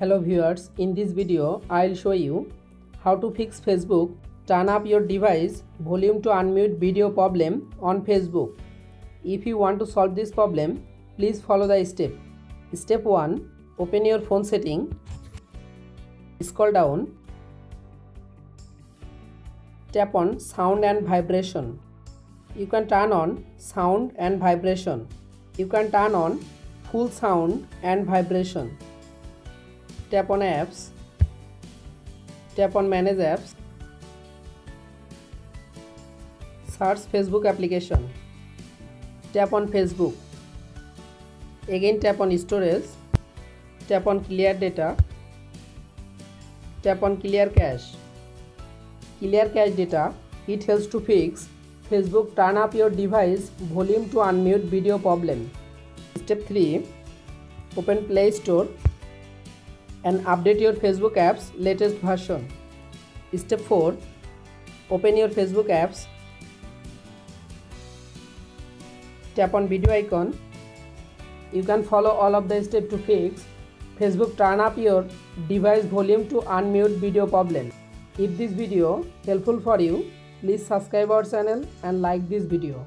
Hello viewers, in this video I'll show you how to fix Facebook turn up your device volume to unmute video problem on Facebook. If you want to solve this problem, please follow the step. Step 1. Open your phone setting, scroll down, tap on sound and vibration. You can turn on sound and vibration. You can turn on full sound and vibration. Tap on apps, tap on manage apps, search Facebook application, tap on Facebook, again tap on storage, tap on clear data, tap on clear cache. Clear cache data, it helps to fix Facebook turn up your device volume to unmute video problem. Step 3. Open Play Store and update your Facebook apps latest version. Step 4. Open your Facebook apps, tap on video icon. You can follow all of the steps to fix Facebook turn up your device volume to unmute video problem. If this video helpful for you, please subscribe our channel and like this video.